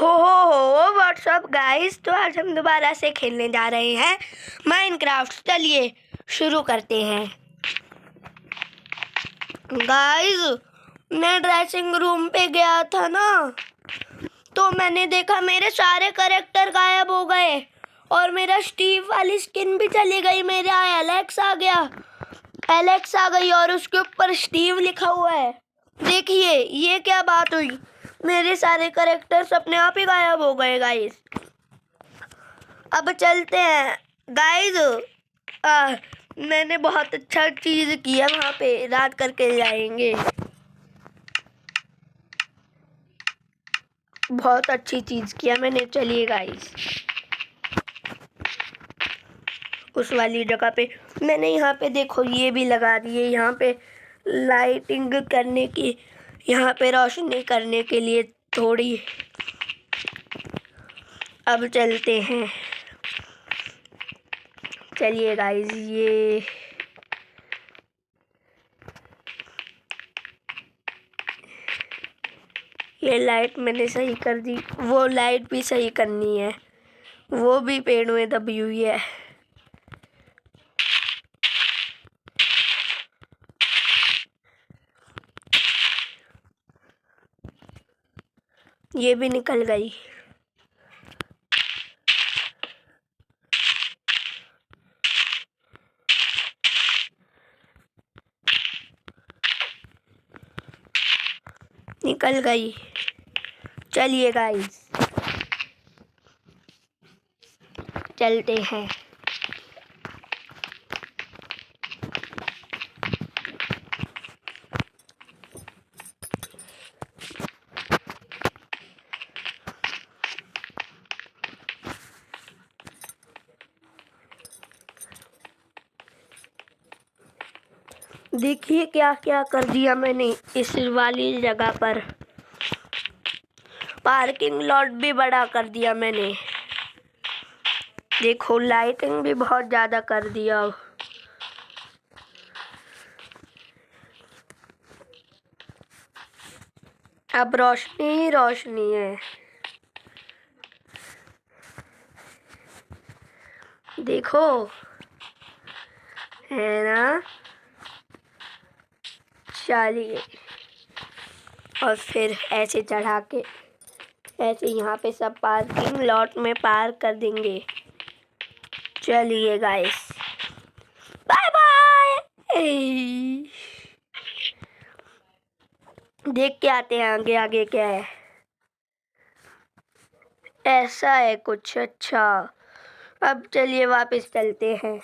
हो WhatsApp guys. तो आज हम दोबारा से खेलने जा रहे हैं माइनक्राफ्ट। चलिए शुरू करते हैं गाइस। मैं ड्रेसिंग रूम पे गया था ना, तो मैंने देखा मेरे सारे कैरेक्टर गायब हो गए और मेरा स्टीव वाली स्किन भी चली गई। मेरा एलेक्स आ गई और उसके ऊपर स्टीव लिखा हुआ है। देखिए ये क्या बात हुई, मेरे सारे कैरेक्टर्स अपने आप ही गायब हो गए गाइस। अब चलते हैं गाइस। मैंने बहुत अच्छा चीज किया, वहाँ पे रात करके जाएंगे। बहुत अच्छी चीज किया मैंने। चलिए गाइस, उस वाली जगह पे मैंने यहाँ पे देखो ये भी लगा दिए, यहाँ पे लाइटिंग करने की, यहाँ पे रोशनी करने के लिए थोड़ी। अब चलते हैं। चलिए गाइस, ये लाइट मैंने सही कर दी, वो लाइट भी सही करनी है, वो भी पेड़ में दबी हुई है। ये भी निकल गई। निकल गई। चलिए गाइस चलते हैं। देखिए क्या क्या कर दिया मैंने इस वाली जगह पर। पार्किंग लॉट भी बड़ा कर दिया मैंने। देखो लाइटिंग भी बहुत ज़्यादा कर दिया। अब रोशनी ही रोशनी है। देखो है ना। चलिए, और फिर ऐसे चढ़ा के ऐसे यहाँ पे सब पार्किंग लॉट में पार्क कर देंगे। चलिए गाइस, बाय बाय। देख के आते हैं आगे आगे क्या है। ऐसा है कुछ। अच्छा, अब चलिए वापस चलते हैं।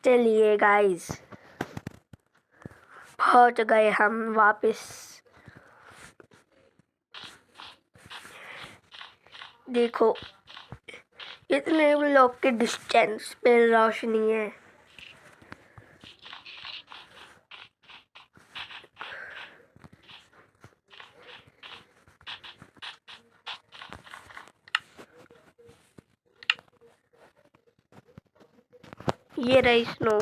चलिए गाइस, पहुंच गए हम वापस। देखो इतने ब्लॉक के डिस्टेंस पे रोशनी है। ये रही स्नो।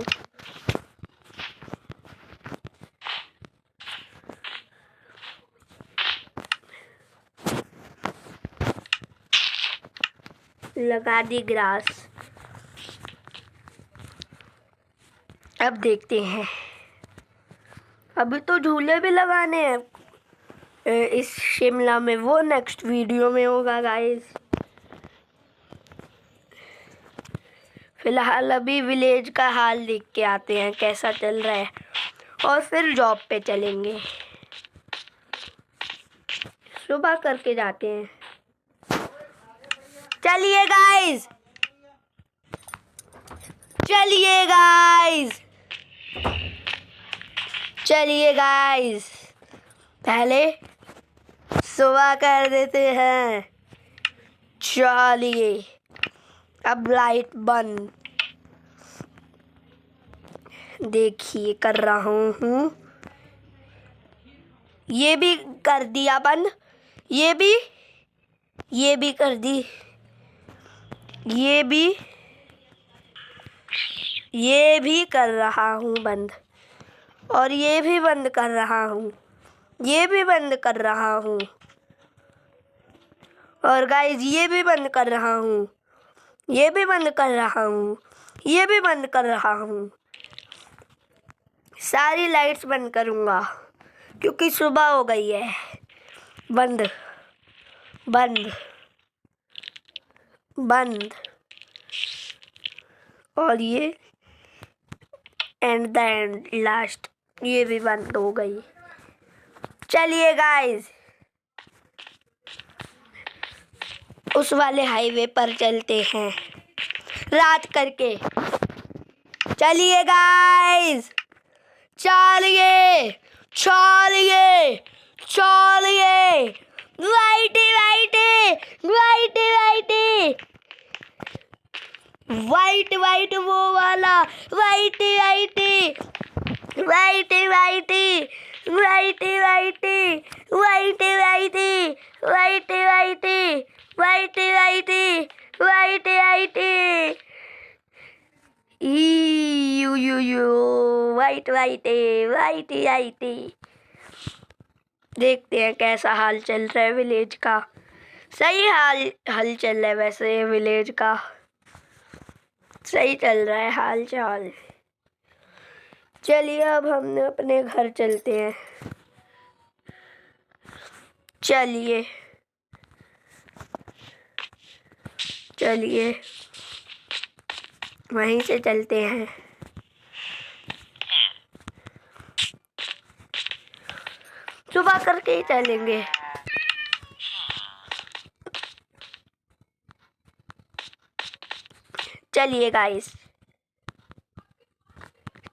लगा दी ग्रास। अब देखते हैं, अभी तो झूले भी लगाने हैं इस शिमला में, वो नेक्स्ट वीडियो में होगा गाइस। फिलहाल अभी विलेज का हाल देख के आते हैं कैसा चल रहा है, और फिर जॉब पे चलेंगे। सुबह करके जाते हैं। चलिए गाइस, चलिए गाइस, चलिए गाइस, पहले सुबह कर देते हैं। चलिए, अब लाइट बंद। देखिए कर रहा हूँ। ये भी कर दिया बंद। ये भी कर दी। ये भी कर रहा हूँ बंद, और ये भी बंद कर रहा हूँ। ये भी बंद कर रहा हूँ। और गाइस ये भी बंद कर रहा हूँ, ये भी बंद कर रहा हूँ, ये भी बंद कर रहा हूँ। सारी लाइट्स बंद करूँगा क्योंकि सुबह हो गई है। बंद बंद बंद। और ये एंड द एंड लास्ट, ये भी बंद हो गई। चलिए गाइस उस वाले हाईवे पर चलते हैं रात करके। चलिए गाइस, चलिए चलिए चलिए। वाइटी वाइटी वाइटी वाइटी वाइट वाइट वो वाला वाइटी वाइटी वाइटी वाइटी वाइटी वाइटी वाइटी वाइटी वाइटी वाइटी वाइटी वाइटी वाइटी वाइटी यू यू यू वाइट वाइटी वाइटी वाइटी। देखते हैं कैसा हाल चल रहा है विलेज का। सही हाल चल रहा है वैसे विलेज का, सही चल रहा है हाल चाल। चलिए अब हम अपने घर चलते हैं। चलिए चलिए वहीं से चलते हैं। सुबह करके ही चलेंगे। चलिए गाइस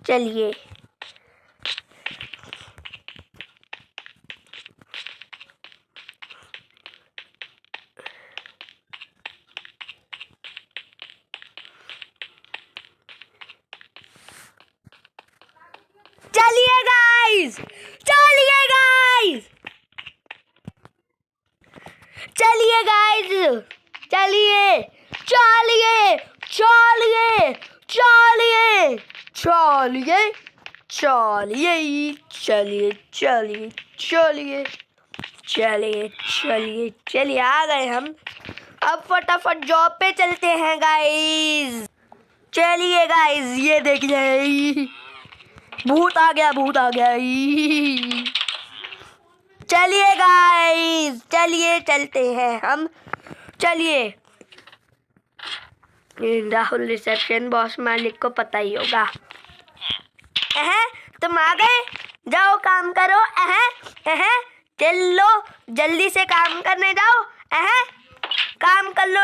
चलिए। चलिए गाइस चलिए गाइस चलिए गाइस चलिए चलिए चलिए चलिए चलिए चलिए चलिए चलिए चलिए चलिए चलिए चलिए आ गए हम। अब फटाफट जॉब पे चलते हैं गाइस। चलिए गाइस ये देखिए भूत आ गया, भूत आ गया। चलिए गाइस चलिए चलते हैं हम। चलिए राहुल रिसेप्शन बॉस मालिक को पता ही होगा। तुम आ गए, जाओ काम करो। चलो जल्दी से काम करने जाओ। काम कर लो।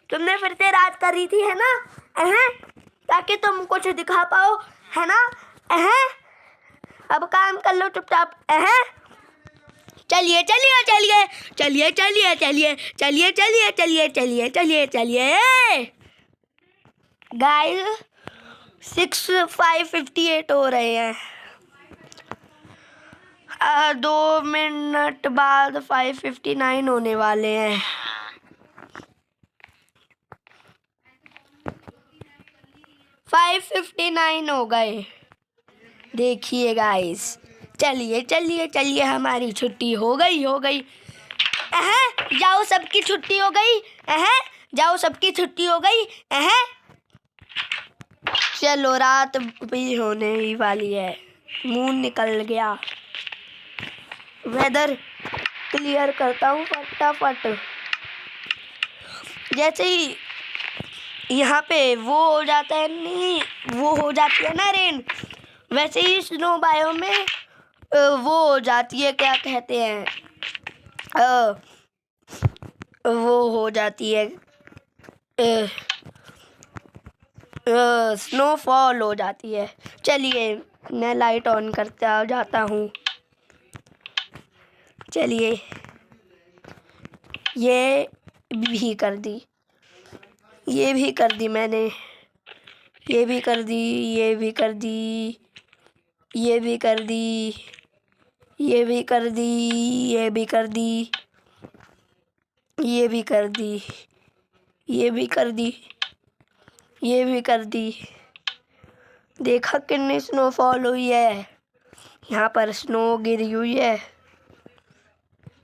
तुमने फिर से रात करी थी है ना, ताकि तुम कुछ दिखा पाओ है ना। अब काम कर लो चुपचाप। चलिए चलिए चलिए चलिए चलिए चलिए चलिए चलिए चलिए चलिए चलिए चलिए गाइस 6:58 हो रहे हैं। 2 मिनट बाद 5:59 होने वाले हैं। फाइव 59 हो गए। देखिए गाइस चलिए चलिए चलिए हमारी छुट्टी हो गई जाओ सबकी छुट्टी हो गई। जाओ सबकी छुट्टी हो गई। चलो रात भी होने ही वाली है। मून निकल गया। वेदर क्लियर करता हूँ फटाफट। जैसे ही यहाँ पे वो हो जाता है, नहीं वो हो जाती है ना रेन, वैसे ही स्नो बायो में वो हो जाती है, क्या कहते हैं, वो हो जाती है, स्नोफॉल हो जाती है। चलिए मैं लाइट ऑन करता जाता हूँ। चलिए ये भी कर दी, ये भी कर दी मैंने, ये भी कर दी, ये भी कर दी, ये भी कर दी, ये भी कर दी, ये भी कर दी, ये भी कर दी, ये भी कर दी, ये भी कर दी। देखा कितनी स्नोफॉल हुई है। यहाँ पर स्नो गिरी हुई है।